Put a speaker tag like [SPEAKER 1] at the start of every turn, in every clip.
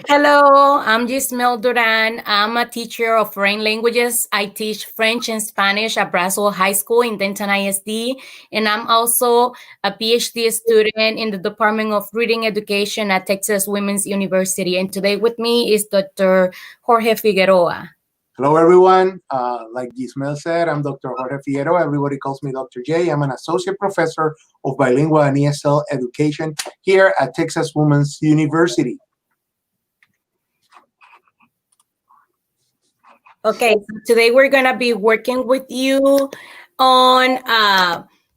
[SPEAKER 1] Hello, I'm Yismelle Durán. I'm a teacher of foreign languages. I teach French and Spanish at Brazil High School in Denton ISD, and I'm also a PhD student in the Department of Reading Education at Texas Women's University. And today with me is Dr. Jorge Figueroa.
[SPEAKER 2] Hello, everyone. Like Yismelle said, I'm Dr. Jorge Figueroa. Everybody calls me Dr. J. I'm an associate professor of bilingual and ESL education here at Texas Women's University.
[SPEAKER 1] Okay, so today we're going to be working with you on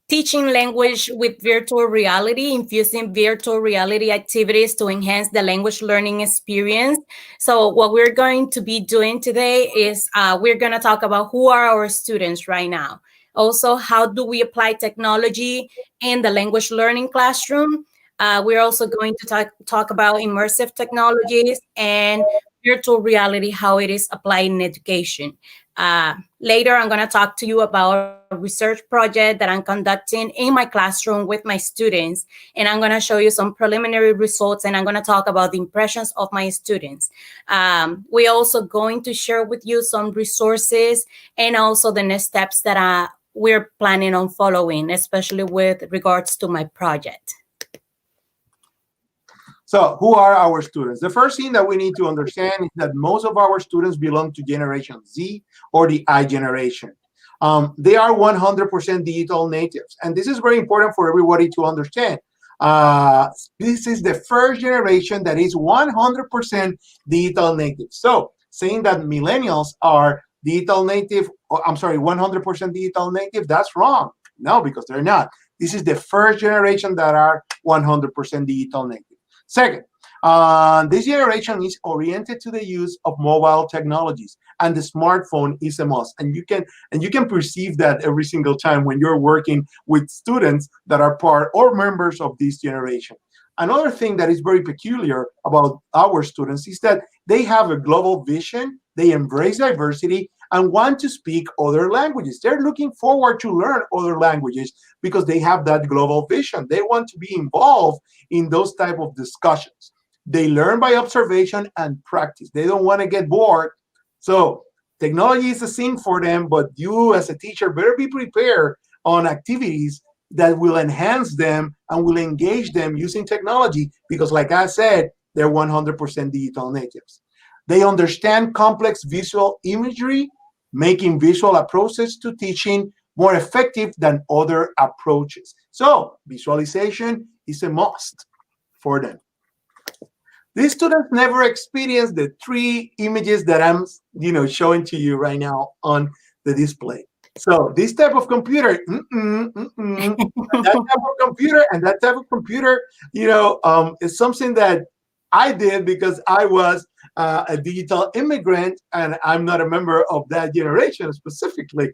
[SPEAKER 1] teaching language with virtual reality, infusing virtual reality activities to enhance the language learning experience. So what we're going to be doing today is we're going to talk about who are our students right now. Also, how do we apply technology in the language learning classroom? We're also going to talk about immersive technologies and virtual reality, how it is applied in education. Later, I'm going to talk to you about a research project that I'm conducting in my classroom with my students. And I'm going to show you some preliminary results, and I'm going to talk about the impressions of my students. We're also going to share with you some resources and also the next steps that we're planning on following, especially with regards to my project.
[SPEAKER 2] So, who are our students? The first thing that we need to understand is that most of our students belong to Generation Z or the I generation. They are 100% digital natives. And this is very important for everybody to understand. This is the first generation that is 100% digital native. So, saying that millennials are digital native, or, I'm sorry, 100% digital native, that's wrong. No, because they're not. This is the first generation that are 100% digital native. Second, this generation is oriented to the use of mobile technologies, and the smartphone is a must. And you can perceive that every single time when you're working with students that are part or members of this generation. Another thing that is very peculiar about our students is that they have a global vision, they embrace diversity, and want to speak other languages. They're looking forward to learn other languages because they have that global vision. They want to be involved in those type of discussions. They learn by observation and practice. They don't want to get bored. So technology is a thing for them, but you as a teacher better be prepared on activities that will enhance them and will engage them using technology because, like I said, they're 100% digital natives. They understand complex visual imagery, making visual approaches to teaching more effective than other approaches. So visualization is a must for them. These students never experience the three images that I'm, showing to you right now on the display. So this type of computer, that type of computer, and that type of computer, is something that I did because I was a digital immigrant, and I'm not a member of that generation specifically,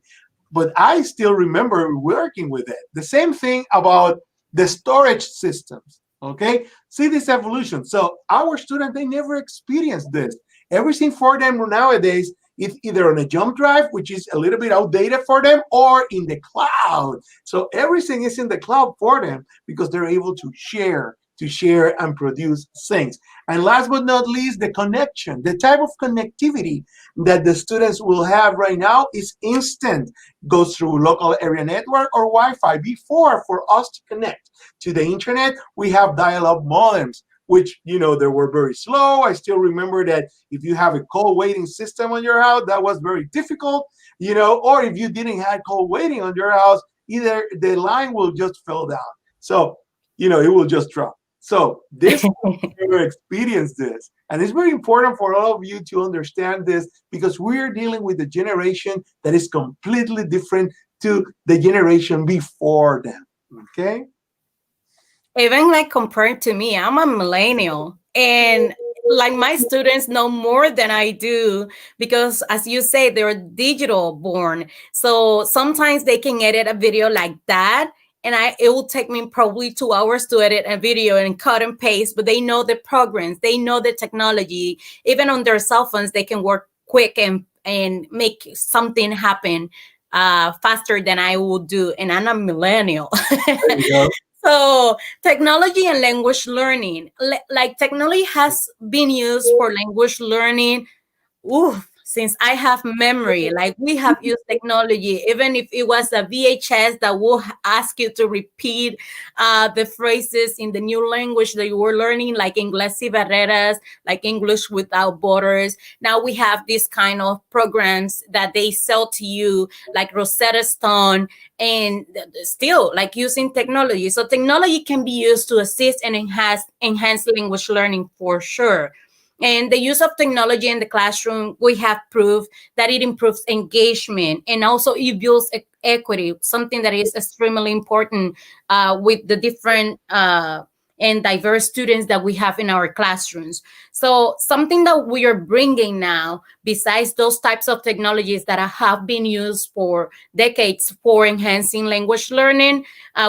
[SPEAKER 2] but I still remember working with it. The same thing about the storage systems. Okay, see this evolution. So our students, they never experienced this. Everything for them nowadays is either on a jump drive, which is a little bit outdated for them, or in the cloud. So everything is in the cloud for them because they're able to share and produce things. And last but not least, the connection. The type of connectivity that the students will have right now is instant. Goes through local area network or Wi-Fi. Before, for us to connect to the internet, we have dial-up modems, which, they were very slow. I still remember that if you have a call waiting system on your house, that was very difficult, or if you didn't have call waiting on your house, either the line will just fall down. So, it will just drop. So this never experienced this. And it's very important for all of you to understand this because we're dealing with a generation that is completely different to the generation before them. Okay?
[SPEAKER 1] Even like compared to me, I'm a millennial, and like my students know more than I do because, as you say, they're digital born. So sometimes they can edit a video like that, and it will take me probably 2 hours to edit a video and cut and paste. But they know the programs, they know the technology. Even on their cell phones, they can work quick and make something happen faster than I would do. And I'm a millennial.
[SPEAKER 2] There you go.
[SPEAKER 1] So technology and language learning, like technology has been used for language learning. Oof, since I have memory, like we have used technology, even if it was a VHS that will ask you to repeat the phrases in the new language that you were learning, like Inglés y Barreras, like English without borders. Now we have these kind of programs that they sell to you, like Rosetta Stone, and still like using technology. So technology can be used to assist and enhance language learning for sure. And the use of technology in the classroom, we have proved that it improves engagement and also it builds equity, something that is extremely important with the different and diverse students that we have in our classrooms. So something that we are bringing now, besides those types of technologies that have been used for decades for enhancing language learning,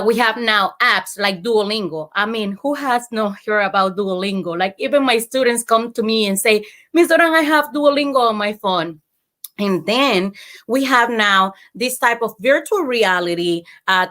[SPEAKER 1] we have now apps like Duolingo. I mean, who has not heard about Duolingo? Like even my students come to me and say, Miss Durán, I have Duolingo on my phone. And then we have now this type of virtual reality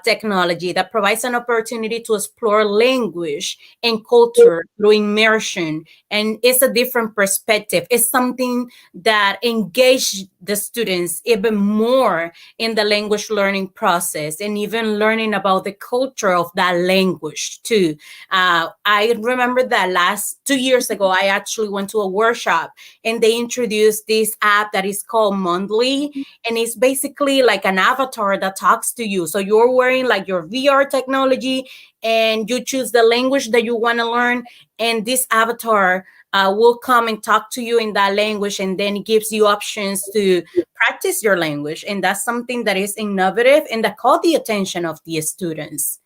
[SPEAKER 1] technology that provides an opportunity to explore language and culture through immersion. And it's a different perspective. It's something that engages the students even more in the language learning process and even learning about the culture of that language too. I remember that last 2 years ago, I actually went to a workshop and they introduced this app that is called Mondly, and it's basically like an avatar that talks to you. So you're wearing like your VR technology and you choose the language that you want to learn, and this avatar will come and talk to you in that language, and then it gives you options to practice your language. And that's something that is innovative and that caught the attention of the students.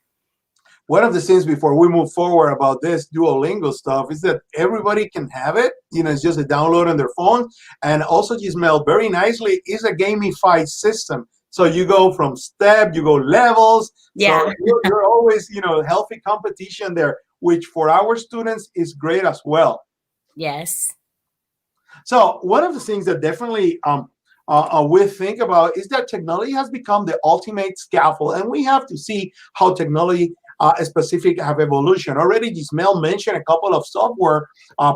[SPEAKER 2] One of the things before we move forward about this Duolingo stuff is that everybody can have it. It's just a download on their phone. And also, Yismelle, very nicely, is a gamified system. So you go from step, you go levels. So
[SPEAKER 1] Yeah.
[SPEAKER 2] you're always, healthy competition there, which for our students is great as well.
[SPEAKER 1] Yes.
[SPEAKER 2] So one of the things that definitely we think about is that technology has become the ultimate scaffold, and we have to see how technology specific have evolution. Already, Yismelle mentioned a couple of software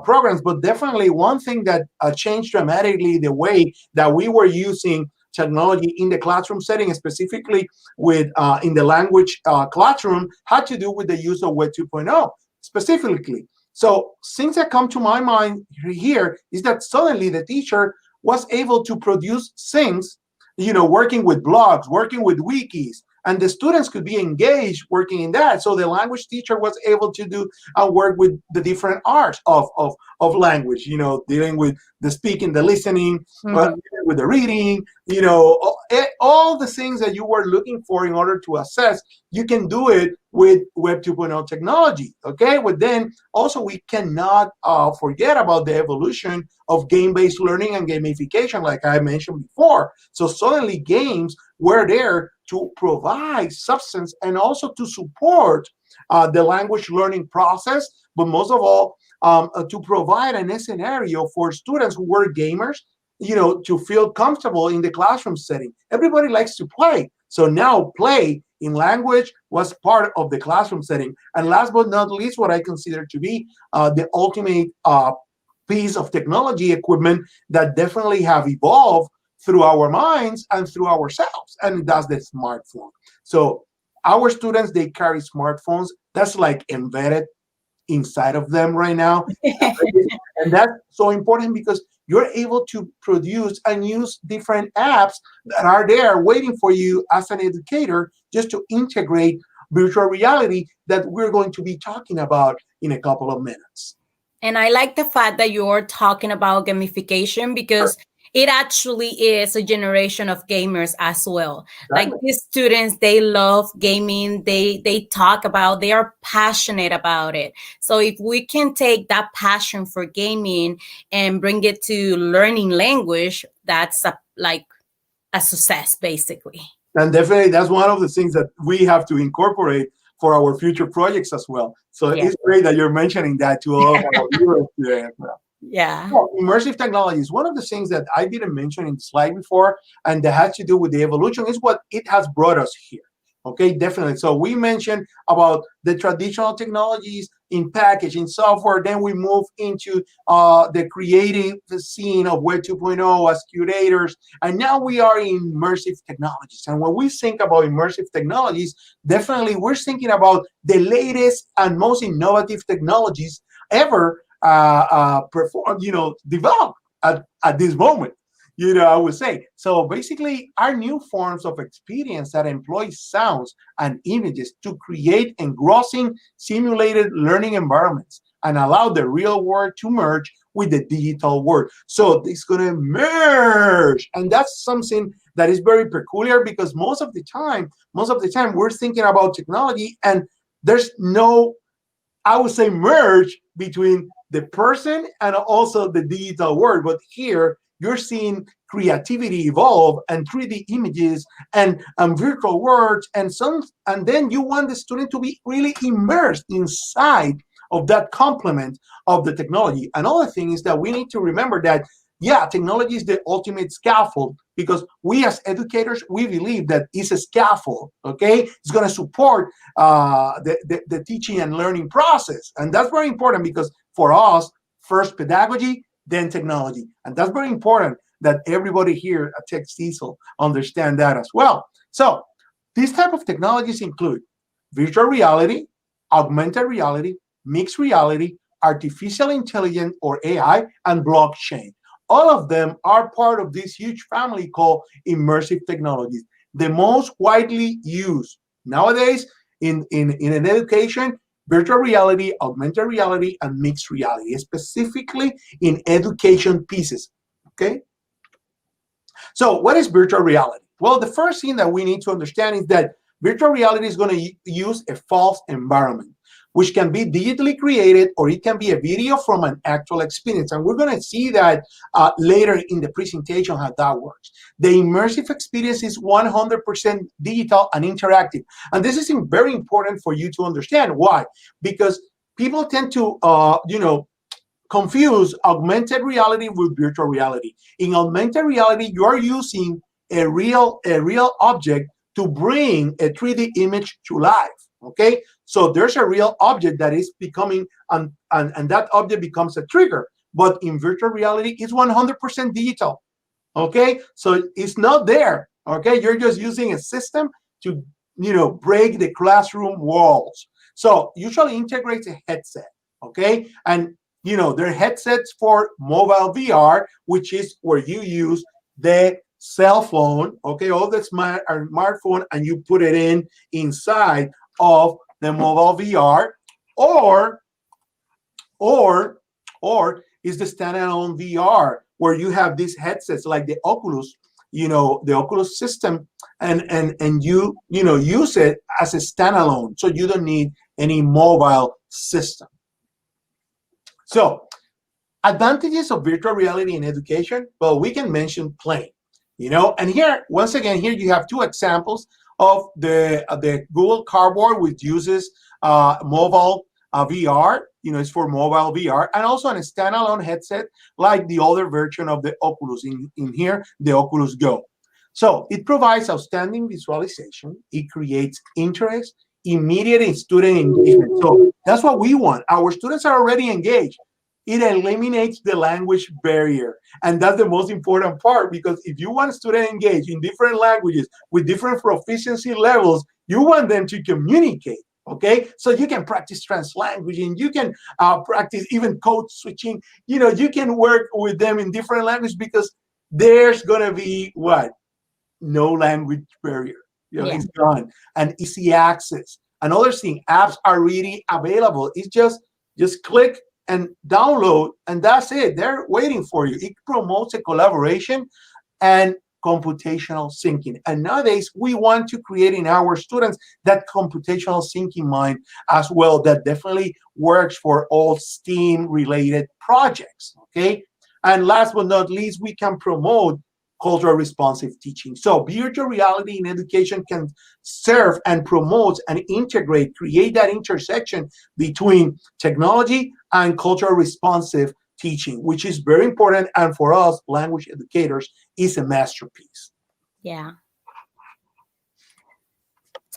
[SPEAKER 2] programs, but definitely one thing that changed dramatically the way that we were using technology in the classroom setting, specifically with in the language classroom, had to do with the use of Web 2.0 specifically. So things that come to my mind here is that suddenly the teacher was able to produce things, working with blogs, working with wikis, and the students could be engaged working in that. So the language teacher was able to do work with the different arts of language, dealing with the speaking, the listening, with the reading, all the things that you were looking for in order to assess, you can do it with Web 2.0 technology. Okay, but then also we cannot forget about the evolution of game-based learning and gamification, like I mentioned before. So suddenly games were there to provide substance and also to support the language learning process, but most of all, to provide an scenario for students who were gamers, to feel comfortable in the classroom setting. Everybody likes to play. So now play in language was part of the classroom setting. And last but not least, what I consider to be the ultimate piece of technology equipment that definitely have evolved through our minds and through ourselves, and that's the smartphone. So our students, they carry smartphones that's like embedded inside of them right now. And that's so important because you're able to produce and use different apps that are there waiting for you as an educator just to integrate virtual reality that we're going to be talking about in a couple of minutes.
[SPEAKER 1] And I like the fact that you're talking about gamification because it actually is a generation of gamers as well. Like
[SPEAKER 2] Exactly.
[SPEAKER 1] these students, they love gaming. They talk about, they are passionate about it. So if we can take that passion for gaming and bring it to learning language, that's like a success, basically.
[SPEAKER 2] And definitely that's one of the things that we have to incorporate for our future projects as well. So
[SPEAKER 1] Yeah.
[SPEAKER 2] it's great that you're mentioning that to all of our viewers today as well.
[SPEAKER 1] Yeah.
[SPEAKER 2] Well, immersive technology is one of the things that I didn't mention in the slide before, and that has to do with the evolution, is what it has brought us here. Okay, definitely. So we mentioned about the traditional technologies in packaging software. Then we move into the creative scene of Web 2.0 as curators. And now we are in immersive technologies. And when we think about immersive technologies, definitely we're thinking about the latest and most innovative technologies ever performed, developed at this moment. I would say. So basically, are new forms of experience that employ sounds and images to create engrossing simulated learning environments and allow the real world to merge with the digital world. So it's going to merge. And that's something that is very peculiar because most of the time we're thinking about technology and there's no, I would say, merge between the person and also the digital world. But here you're seeing creativity evolve and 3D images and virtual worlds and then you want the student to be really immersed inside of that complement of the technology. Another thing is that we need to remember that yeah, technology is the ultimate scaffold because we as educators, we believe that it's a scaffold, okay? It's going to support the teaching and learning process. And that's very important because for us, first pedagogy, then technology. And that's very important that everybody here at TexTESOL understand that as well. So these type of technologies include virtual reality, augmented reality, mixed reality, artificial intelligence or AI, and blockchain. All of them are part of this huge family called immersive technologies. The most widely used nowadays in an education, virtual reality, augmented reality, and mixed reality, specifically in education pieces. Okay? So what is virtual reality? Well, the first thing that we need to understand is that virtual reality is going to use a false environment, which can be digitally created or it can be a video from an actual experience. And we're going to see that later in the presentation how that works. The immersive experience is 100% digital and interactive. And this is very important for you to understand. Why? Because people tend to, confuse augmented reality with virtual reality. In augmented reality, you're using a real object to bring a 3D image to life. Okay, so there's a real object that is becoming, and that object becomes a trigger. But in virtual reality, it's 100% digital. Okay, so it's not there. Okay, you're just using a system to, break the classroom walls. So usually integrates a headset. Okay, and there are headsets for mobile VR, which is where you use the cell phone, okay, or the smartphone, and you put it inside of the mobile VR, or is the standalone VR where you have these headsets like the Oculus, the Oculus system, and you use it as a standalone, so you don't need any mobile system. So, advantages of virtual reality in education, well, we can mention plenty, and here, once again, here you have two examples of the Google Cardboard, which uses mobile VR, it's for mobile VR, and also a standalone headset like the other version of the Oculus, in here, the Oculus Go. So it provides outstanding visualization, it creates interest, immediate student engagement. So that's what we want. Our students are already engaged. It eliminates the language barrier. And that's the most important part, because if you want students engaged in different languages with different proficiency levels, you want them to communicate. Okay, so you can practice translanguaging, you can practice even code switching, you can work with them in different languages because there's gonna be what? No language barrier. It's gone. And easy access. Another thing, apps are really available. It's just click and download, and that's it. They're waiting for you. It promotes a collaboration and computational thinking. And nowadays, we want to create in our students that computational thinking mind as well. That definitely works for all STEAM-related projects, okay? And last but not least, we can promote cultural responsive teaching. So virtual reality in education can serve and promote and create that intersection between technology and cultural responsive teaching, which is very important. And for us, language educators, is a masterpiece.
[SPEAKER 1] Yeah.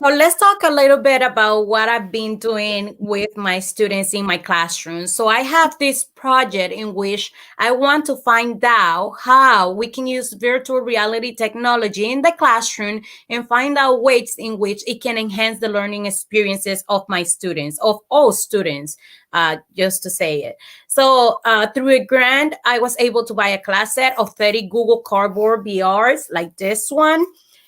[SPEAKER 1] So let's talk a little bit about what I've been doing with my students in my classroom. So I have this project in which I want to find out how we can use virtual reality technology in the classroom and find out ways in which it can enhance the learning experiences of my students, of all students, just to say it. So through a grant, I was able to buy a class set of 30 Google Cardboard VRs like this one.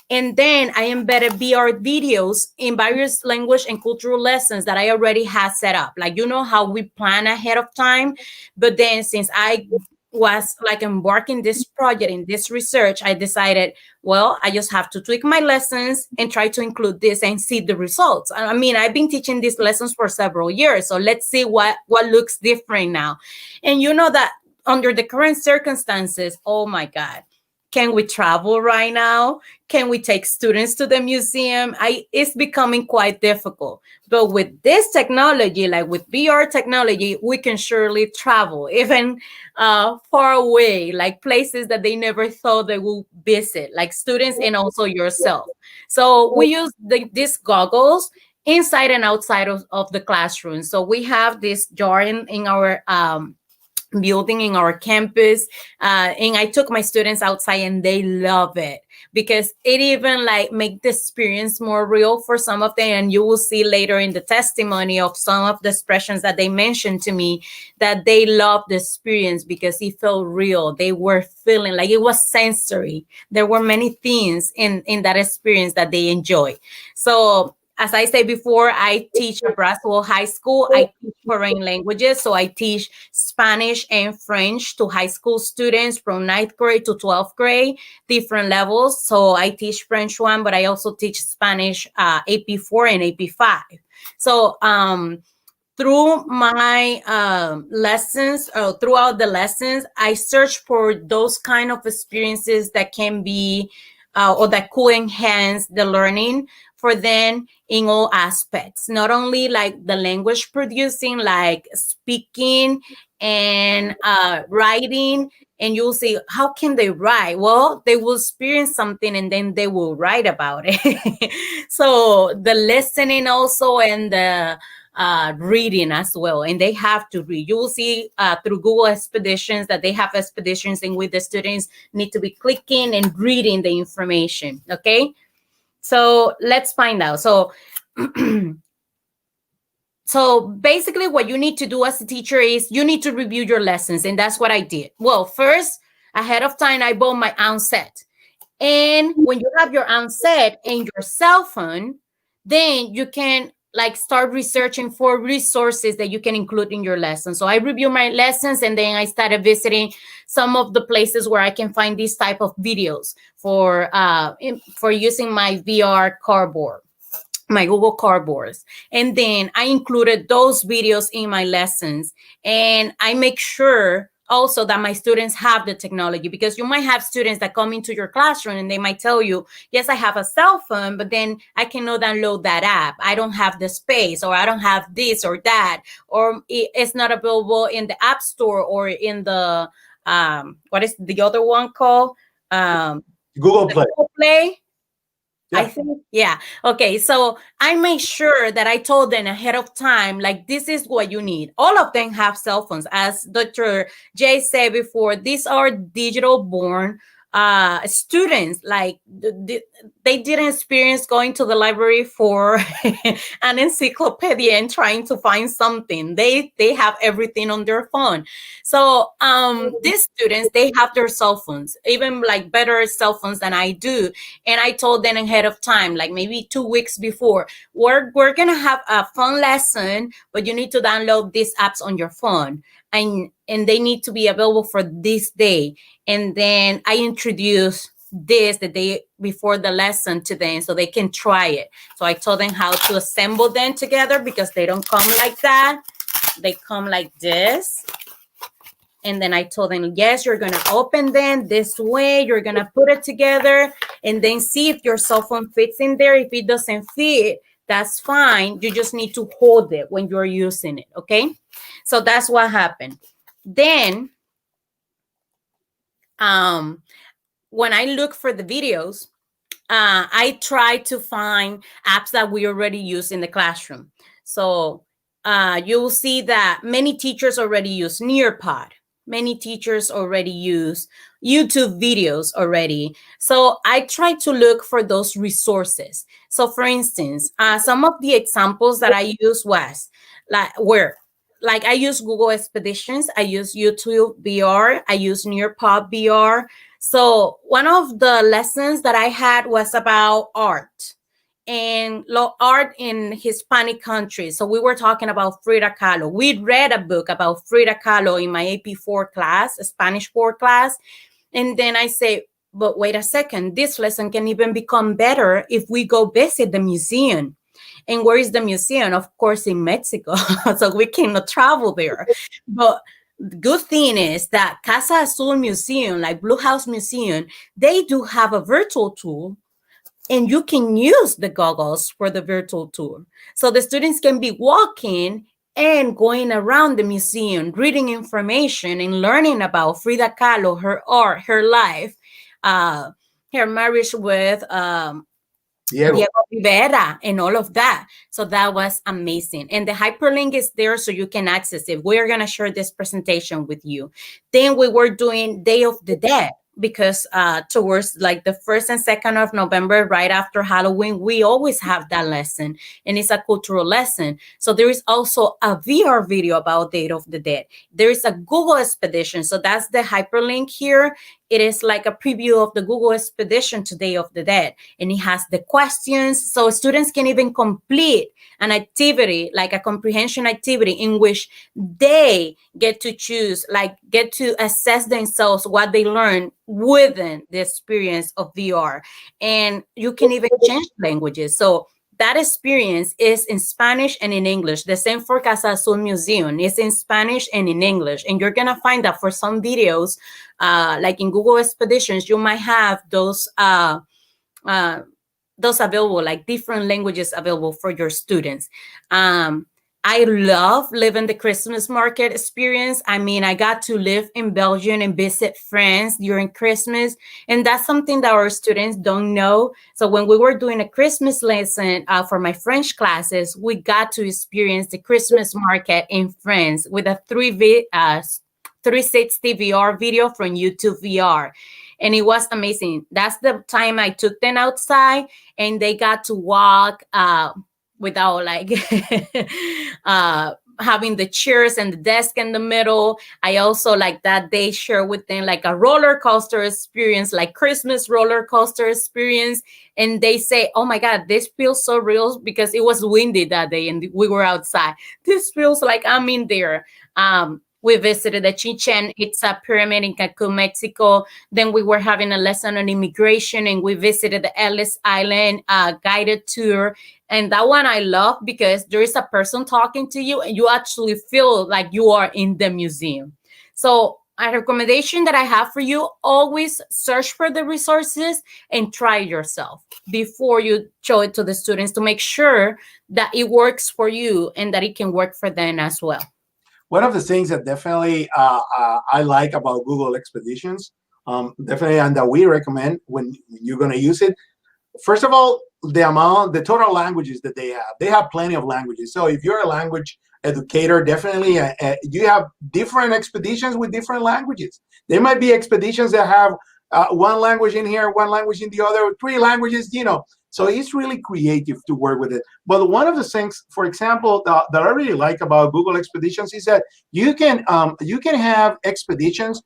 [SPEAKER 1] And then I embedded VR videos in various language and cultural lessons that I already had set up. Like, you know how we plan ahead of time. But then since I was like embarking this project in this research, I decided, well, I just have to tweak my lessons and try to include this and see the results. I mean, I've been teaching these lessons for several years. So let's see what looks different now. And you know that under the current circumstances, oh my God, can we travel right now? Can we take students to the museum? It's becoming quite difficult. But with this technology, like with VR technology, we can surely travel, even far away, like places that they never thought they would visit, like students and also yourself. So we use these goggles inside and outside of the classroom. So we have this jar in our building in our campus, and I took my students outside and they love it because it even like make the experience more real for some of them. And you will see later in the testimony of some of the expressions that they mentioned to me that they loved the experience because it felt real. They were feeling like it was sensory. There were many things in that experience that they enjoy. So as I said before, I teach at Braswell High School. I teach foreign languages. So I teach Spanish and French to high school students from 9th grade to 12th grade, different levels. So I teach French 1, but I also teach Spanish AP4 and AP5. So through my lessons, throughout the lessons, I search for those kind of experiences that can be or that could enhance the learning for them in all aspects, not only like the language producing, like speaking and writing. And you'll see, how can they write? Well, they will experience something and then they will write about it. So the listening also and the reading as well, and they have to read. You will see through Google Expeditions that they have expeditions in which the students need to be clicking and reading the information. Okay, so let's find out. So so basically what you need to do as a teacher is you need to review your lessons, and that's what I did. Well, first, ahead of time, I bought my own set. And when you have your own set and your cell phone, then you can like start researching for resources that you can include in your lesson. So I review my lessons and then I started visiting some of the places where I can find these type of videos for using my VR cardboard, my Google Cardboards. And then I included those videos in my lessons. And I make sure also that my students have the technology, because you might have students that come into your classroom and they might tell you, yes, I have a cell phone, but then I cannot download that app. I don't have the space, or I don't have this or that, or it's not available in the App Store or in the, what is the other one called?
[SPEAKER 2] Google Play.
[SPEAKER 1] Google Play.
[SPEAKER 2] Yeah.
[SPEAKER 1] I think, yeah. Okay. So I made sure that I told them ahead of time, like, this is what you need. All of them have cell phones. As Dr. Jay said before, these are digital born students. Like they didn't experience going to the library for an encyclopedia and trying to find something. They have everything on their phone. So these students, they have their cell phones, even like better cell phones than I do. And I told them ahead of time, like maybe 2 weeks before, we're gonna have a phone lesson, but you need to download these apps on your phone, and they need to be available for this day. And then I introduce this the day before the lesson to them so they can try it. So I told them how to assemble them together, because they don't come like that. They come like this. And then I told them, yes, you're going to open them this way. You're going to put it together and then see if your cell phone fits in there. If it doesn't fit, that's fine. You just need to hold it when you're using it. Okay. So that's what happened. Then, when I look for the videos, I try to find apps that we already use in the classroom. So you'll see that many teachers already use Nearpod. Many teachers already use YouTube videos already. So I try to look for those resources. So for instance, some of the examples that I use was like I use Google Expeditions, I use YouTube VR, I use Nearpod VR. So one of the lessons that I had was about art and art in Hispanic countries. So we were talking about Frida Kahlo. We read a book about Frida Kahlo in my AP4 class, Spanish 4 class. And then I say, but wait a second, this lesson can even become better if we go visit the museum. And where is the museum? Of course, in Mexico. So we cannot travel there. But the good thing is that Casa Azul Museum, like Blue House Museum, they do have a virtual tool and you can use the goggles for the virtual tour. So the students can be walking and going around the museum, reading information and learning about Frida Kahlo, her art, her life, uh, her marriage with
[SPEAKER 2] Diego.
[SPEAKER 1] Diego Rivera and all of that. So that was amazing. And the hyperlink is there so you can access it. We're going to share this presentation with you. Then we were doing Day of the Dead because towards like the 1st and 2nd of November, right after Halloween, we always have that lesson. And it's a cultural lesson. So there is also a VR video about Day of the Dead. There is a Google Expedition. So that's the hyperlink here. It is like a preview of the Google Expedition to Day of the Dead. And it has the questions. So students can even complete an activity, like a comprehension activity in which they get to choose, like get to assess themselves what they learn within the experience of VR. And you can even change languages. So that experience is in Spanish and in English. The same for Casa Azul Museum. It's in Spanish and in English. And you're going to find that for some videos, like in Google Expeditions, you might have those available, like different languages available for your students. I love living the Christmas market experience. I mean, I got to live in Belgium and visit France during Christmas. And that's something that our students don't know. So when we were doing a Christmas lesson for my French classes, we got to experience the Christmas market in France with a 360 VR video from YouTube VR. And it was amazing. That's the time I took them outside and they got to walk without like having the chairs and the desk in the middle. I also like that they share with them like a roller coaster experience, like Christmas roller coaster experience. And they say, oh my God, this feels so real because it was windy that day and we were outside. This feels like I'm in there. We visited the Chichen Itza pyramid in Cancun, Mexico. Then we were having a lesson on immigration and we visited the Ellis Island guided tour. And that one I love because there is a person talking to you and you actually feel like you are in the museum. So a recommendation that I have for you, always search for the resources and try yourself before you show it to the students to make sure that it works for you and that it can work for them as well.
[SPEAKER 2] One of the things that definitely I like about Google Expeditions, definitely, and that we recommend when you're going to use it. First of all, the total languages that they have plenty of languages. So if you're a language educator, definitely you have different expeditions with different languages. There might be expeditions that have one language in here, one language in the other, 3 languages, So it's really creative to work with it. But one of the things, for example, that I really like about Google Expeditions is that you can have expeditions.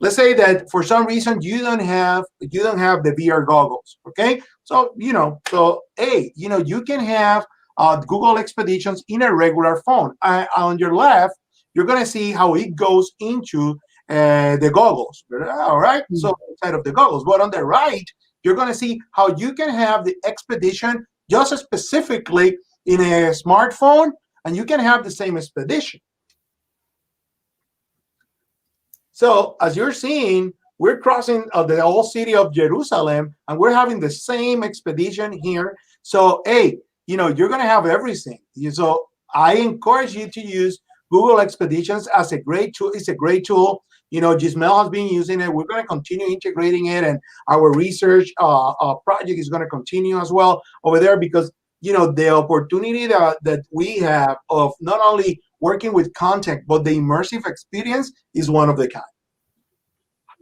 [SPEAKER 2] Let's say that for some reason you don't have the VR goggles, okay? So you can have Google Expeditions in a regular phone. On your left, you're gonna see how it goes into the goggles. All right, so inside of the goggles, but on the right, you're gonna see how you can have the expedition just specifically in a smartphone, and you can have the same expedition. So as you're seeing, we're crossing the whole city of Jerusalem, and we're having the same expedition here. So, hey, you're going to have everything. So I encourage you to use Google Expeditions as a great tool. It's a great tool. Yismelle has been using it. We're going to continue integrating it, and our research project is going to continue as well over there, because the opportunity that we have of not only working with content but the immersive experience is one of the kind.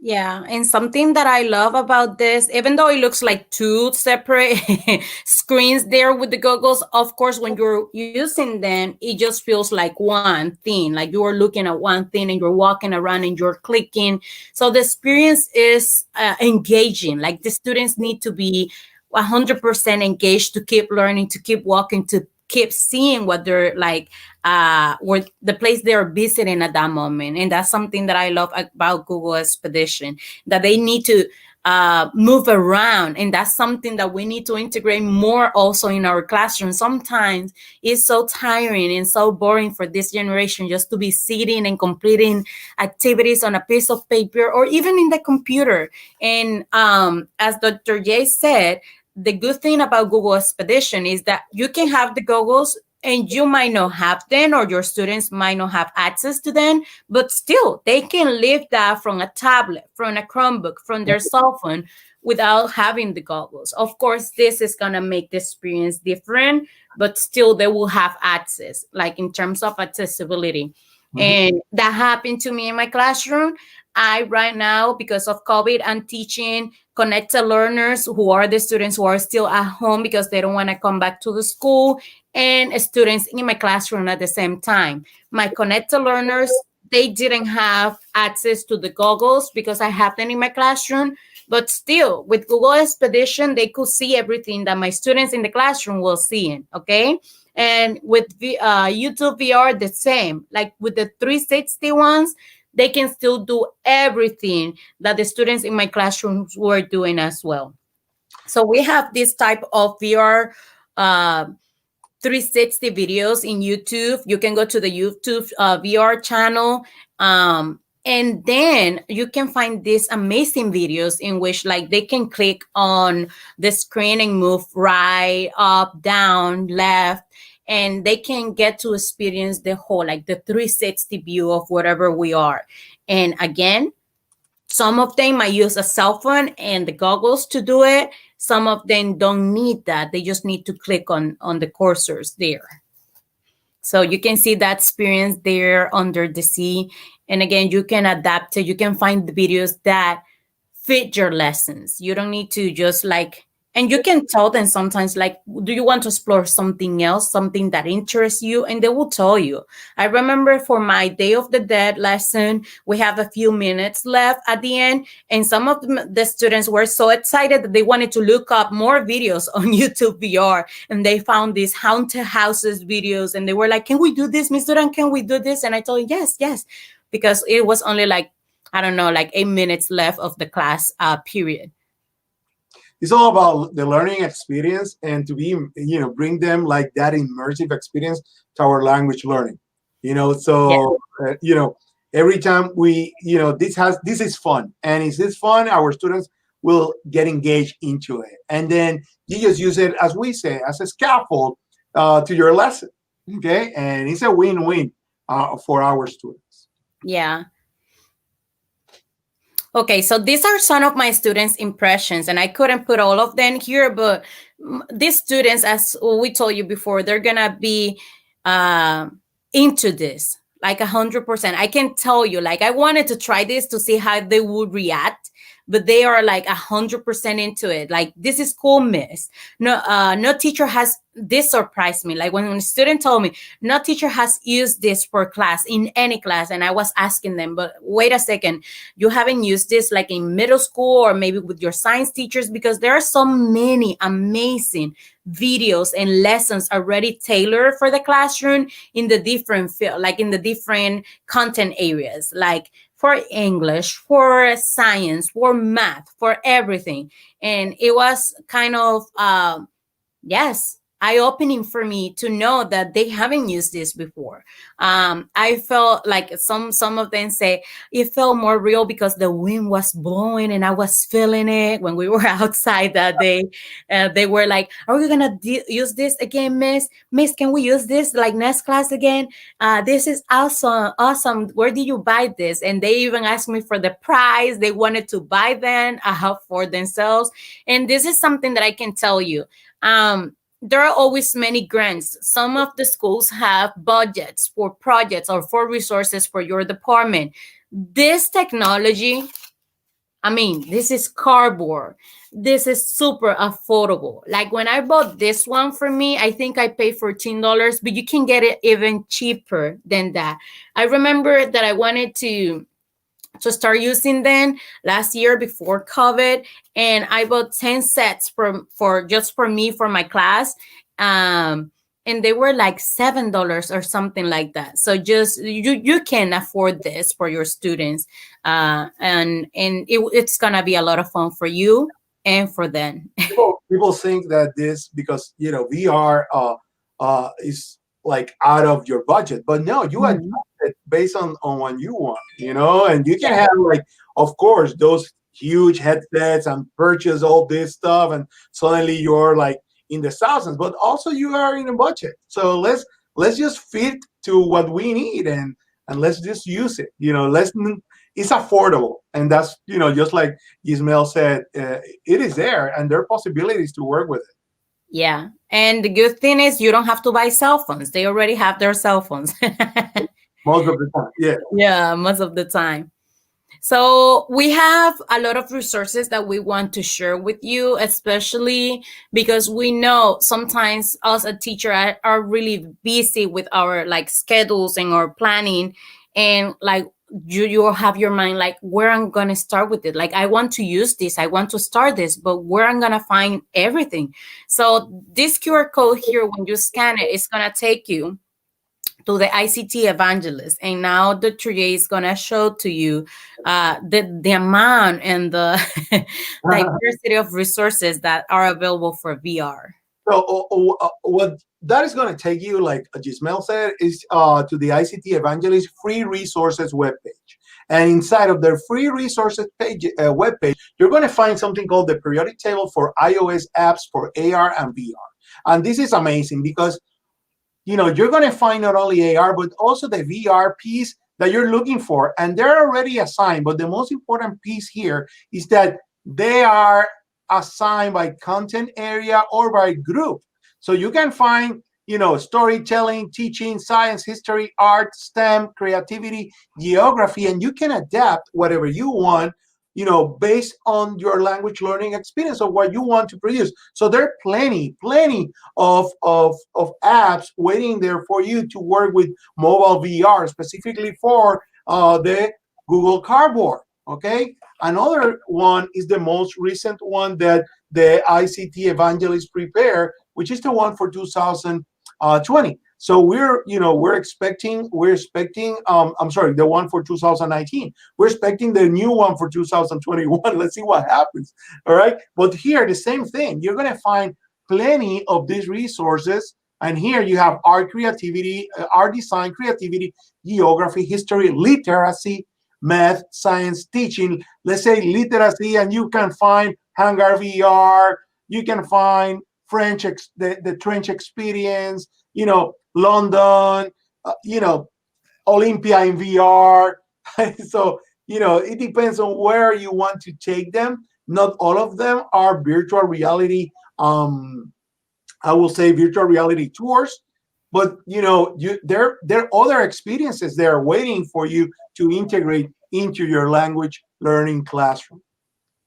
[SPEAKER 1] Yeah, and something that I love about this, even though it looks like two separate screens there with the goggles, of course, when you're using them, it just feels like one thing, like you're looking at one thing and you're walking around and you're clicking. So the experience is engaging. Like the students need to be 100% engaged to keep learning, to keep walking, to keep seeing what they're like, or the place they're visiting at that moment. And that's something that I love about Google Expedition, that they need to move around. And that's something that we need to integrate more also in our classroom. Sometimes it's so tiring and so boring for this generation just to be sitting and completing activities on a piece of paper or even in the computer. And as Dr. J said, the good thing about Google Expedition is that you can have the goggles and you might not have them, or your students might not have access to them, but still they can live that from a tablet, from a Chromebook, from their cell phone without having the goggles. Of course, this is going to make the experience different, but still they will have access, like in terms of accessibility. And that happened to me in my classroom. I right now, because of COVID, I'm teaching connected learners, who are the students who are still at home because they don't want to come back to the school, and students in my classroom at the same time. My connected learners, they didn't have access to the goggles because I have them in my classroom, but still with Google Expedition, they could see everything that my students in the classroom were seeing, okay? And with YouTube VR, the same. Like with the 360 ones, they can still do everything that the students in my classrooms were doing as well. So we have this type of VR 360 videos in YouTube. You can go to the YouTube VR channel. And then you can find these amazing videos in which like they can click on the screen and move right, up, down, left, and they can get to experience the whole, like the 360 view of whatever we are. And again, some of them might use a cell phone and the goggles to do it. Some of them don't need that. They just need to click on the cursors there. So you can see that experience there under the sea. And again, you can adapt it. You can find the videos that fit your lessons. You don't need to just like, and you can tell them sometimes, like, do you want to explore something else, something that interests you? And they will tell you. I remember for my Day of the Dead lesson, we have a few minutes left at the end. And some of the students were so excited that they wanted to look up more videos on YouTube VR. And they found these haunted houses videos. And they were like, can we do this, Miss Durán? Can we do this? And I told them, yes, yes. Because it was only like, I don't know, like 8 minutes left of the class period.
[SPEAKER 2] It's all about the learning experience, and to be, bring them like that immersive experience to our language learning. So every time we, this is fun, and is this fun? Our students will get engaged into it, and then you just use it, as we say, as a scaffold to your lesson. Okay, and it's a win-win for our students.
[SPEAKER 1] Yeah. Okay, so these are some of my students' impressions, and I couldn't put all of them here, but these students, as we told you before, they're gonna be into this, like 100%. I can tell you, like, I wanted to try this to see how they would react, but they are like 100% into it. Like, this is cool, miss. No teacher has, this surprised me. Like when a student told me, no teacher has used this for class, in any class. And I was asking them, but wait a second, you haven't used this like in middle school or maybe with your science teachers? Because there are so many amazing videos and lessons already tailored for the classroom in the different field, like in the different content areas, like for English, for science, for math, for everything. And it was kind of, yes, eye-opening for me to know that they haven't used this before. I felt like some of them say it felt more real because the wind was blowing and I was feeling it when we were outside that day. They were like, "Are we gonna use this again, Miss? Miss, can we use this like next class again? This is awesome, awesome. Where did you buy this?" And they even asked me for the price. They wanted to buy them for themselves. And this is something that I can tell you. There are always many grants. Some of the schools have budgets for projects or for resources for your department. This technology, I mean, this is cardboard. This is super affordable. Like when I bought this one for me, I think I paid $14, but you can get it even cheaper than that. I remember that I wanted to start using them last year before COVID, and I bought 10 sets for just for me for my class. And they were like $7 or something like that. So just you can afford this for your students, and it's gonna be a lot of fun for you and for them.
[SPEAKER 2] People think that this, because VR is like out of your budget, but no, you adjust
[SPEAKER 1] Mhm.
[SPEAKER 2] it based on what you want, and you can have, like, of course, those huge headsets and purchase all this stuff, and suddenly you're like in the thousands, but also you are in a budget. So let's just fit to what we need, and let's just use it. It's affordable, and that's just like Yismelle said, it is there, and there are possibilities to work with it.
[SPEAKER 1] Yeah. And the good thing is you don't have to buy cell phones. They already have their cell phones.
[SPEAKER 2] Most of the time, yeah.
[SPEAKER 1] Yeah, most of the time. So we have a lot of resources that we want to share with you, especially because we know sometimes us a teacher are really busy with our like schedules and our planning, and like you have your mind like where I'm gonna start with it. Like I want to use this, I want to start this, but where I'm gonna find everything. So this QR code here, when you scan it, it's gonna take you to the ICT evangelist. And now the 3A is going to show to you the amount and the diversity of resources that are available for VR.
[SPEAKER 2] So what that is going to take you, like Gismelle said, is to the ICT Evangelist free resources webpage. And inside of their free resources page webpage, you're going to find something called the periodic table for iOS apps for AR and VR. And this is amazing because you're going to find not only AR, but also the VR piece that you're looking for. And they're already assigned. But the most important piece here is that they are assigned by content area or by group. So you can find, storytelling, teaching, science, history, art, STEM, creativity, geography, and you can adapt whatever you want, based on your language learning experience or what you want to produce. So there are plenty of apps waiting there for you to work with mobile VR, specifically for the Google Cardboard. Okay. Another one is the most recent one that the ICT Evangelists prepare, which is the one for 2020. So we're expecting, I'm sorry, the one for 2019. We're expecting the new one for 2021. Let's see what happens. All right. But here, the same thing. You're going to find plenty of these resources. And here you have art creativity, art design, creativity, geography, history, literacy, math, science, teaching. Let's say literacy, and you can find Hangar VR. You can find French, the French experience, London, Olympia in VR. So, it depends on where you want to take them. Not all of them are virtual reality. I will say virtual reality tours, but there are other experiences there waiting for you to integrate into your language learning classroom.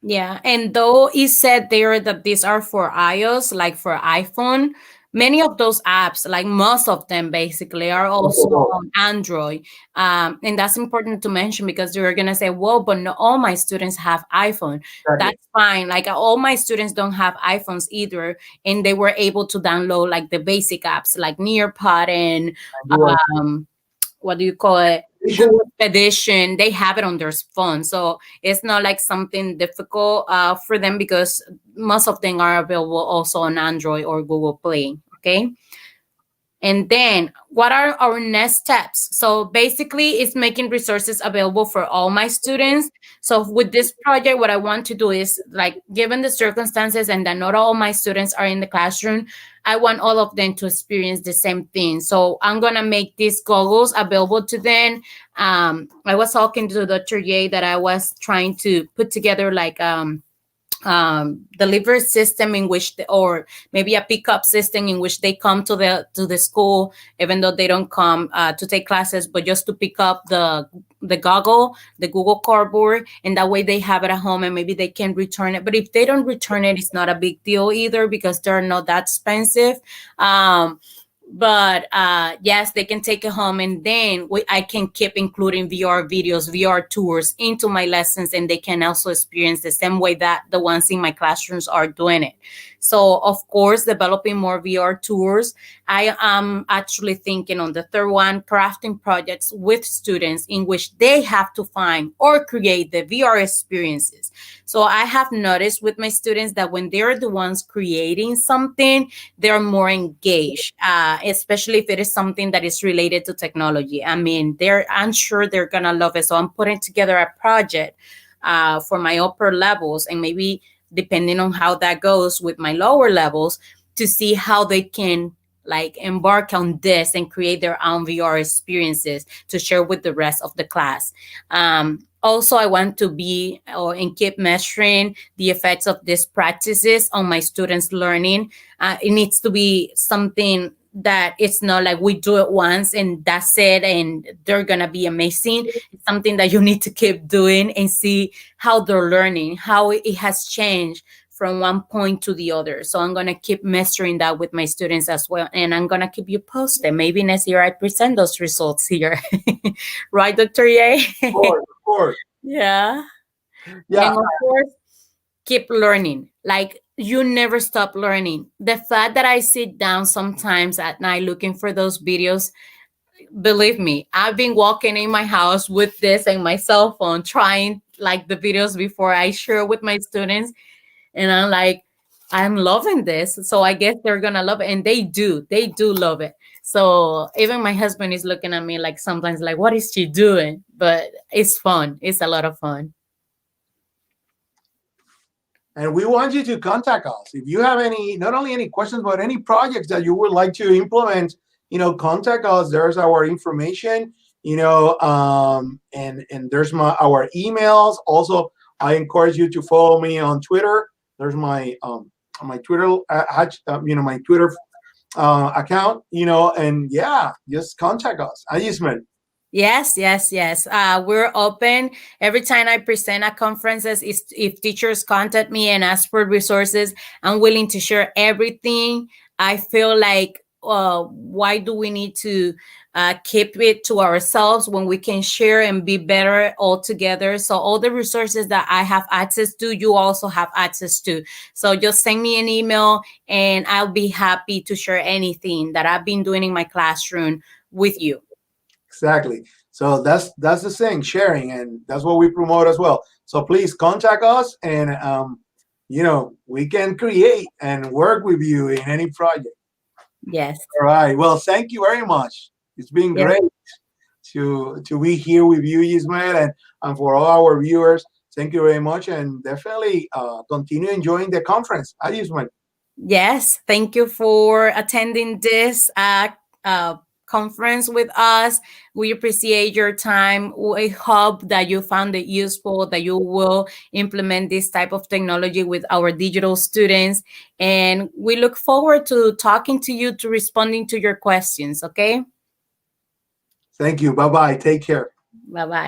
[SPEAKER 1] Yeah, and though it said there that these are for iOS, like for iPhone, many of those apps, like most of them basically, are also on Android. And that's important to mention because you're gonna say, "Well, but not all my students have iPhone."
[SPEAKER 2] Exactly.
[SPEAKER 1] That's fine. Like all my students don't have iPhones either, and they were able to download like the basic apps like Nearpod and um, what do you call it? Google Expedition. They have it on their phone, so it's not like something difficult for them because most of them are available also on Android or Google Play. okay? And then what are our next steps? So basically it's making resources available for all my students. So with this project, what I want to do is, like, given the circumstances and that not all my students are in the classroom, I want all of them to experience the same thing. So I'm going to make these goggles available to them. I was talking to Dr. Ye that I was trying to put together like delivery system in which or maybe a pickup system in which they come to the school, even though they don't come to take classes, but just to pick up the goggle, the Google Cardboard, and that way they have it at home and maybe they can return it. But if they don't return it, it's not a big deal either because they're not that expensive. But yes, they can take it home, and then I can keep including VR videos, VR tours into my lessons, and they can also experience the same way that the ones in my classrooms are doing it. So of course, developing more VR tours. I am actually thinking on the third one, crafting projects with students in which they have to find or create the VR experiences. So I have noticed with my students that when they're the ones creating something, they're more engaged, especially if it is something that is related to technology. I mean, I'm sure they're gonna love it. So I'm putting together a project for my upper levels, and maybe depending on how that goes with my lower levels, to see how they can like embark on this and create their own VR experiences to share with the rest of the class. Also, I want to be and keep measuring the effects of these practices on my students' learning. It needs to be something that it's not like we do it once and that's it and they're gonna be amazing. It's something that you need to keep doing and see how they're learning, how it has changed from one point to the other. So I'm gonna keep measuring that with my students as well, and I'm gonna keep you posted. Maybe next year I present those results here. Right, Dr. Ye?
[SPEAKER 2] Of course, of course.
[SPEAKER 1] Yeah.
[SPEAKER 2] Yeah,
[SPEAKER 1] And of course, keep learning. Like, you never stop learning. The fact that I sit down sometimes at night looking for those videos, believe me, I've been walking in my house with this and my cell phone trying like the videos before I share with my students. And I'm like, I'm loving this. So I guess they're gonna love it. And they do love it. So even my husband is looking at me like sometimes like, what is she doing? But it's fun. It's a lot of fun.
[SPEAKER 2] and we want you to contact us if you have any, not only any questions, but any projects that you would like to implement. Contact us. There's our information. And there's our emails. Also, I encourage you to follow me on Twitter. There's my Twitter my Twitter account. And yeah, just contact us. Yismelle.
[SPEAKER 1] Yes, yes, yes. We're open. Every time I present at conferences, if teachers contact me and ask for resources, I'm willing to share everything. I feel like, why do we need to keep it to ourselves when we can share and be better all together? So all the resources that I have access to, you also have access to. So just send me an email and I'll be happy to share anything that I've been doing in my classroom with you.
[SPEAKER 2] Exactly. So that's the thing, sharing, and that's what we promote as well. So please contact us, and we can create and work with you in any project.
[SPEAKER 1] Yes.
[SPEAKER 2] All right. Well, thank you very much. It's been
[SPEAKER 1] Yes.
[SPEAKER 2] great to be here with you, Yismelle, and for all our viewers. Thank you very much, and definitely continue enjoying the conference. Yismelle.
[SPEAKER 1] Yes, thank you for attending this conference with us. We appreciate your time. We hope that you found it useful, that you will implement this type of technology with our digital students. And we look forward to talking to you, to responding to your questions. Okay?
[SPEAKER 2] Thank you. Bye bye. Take care.
[SPEAKER 1] Bye bye.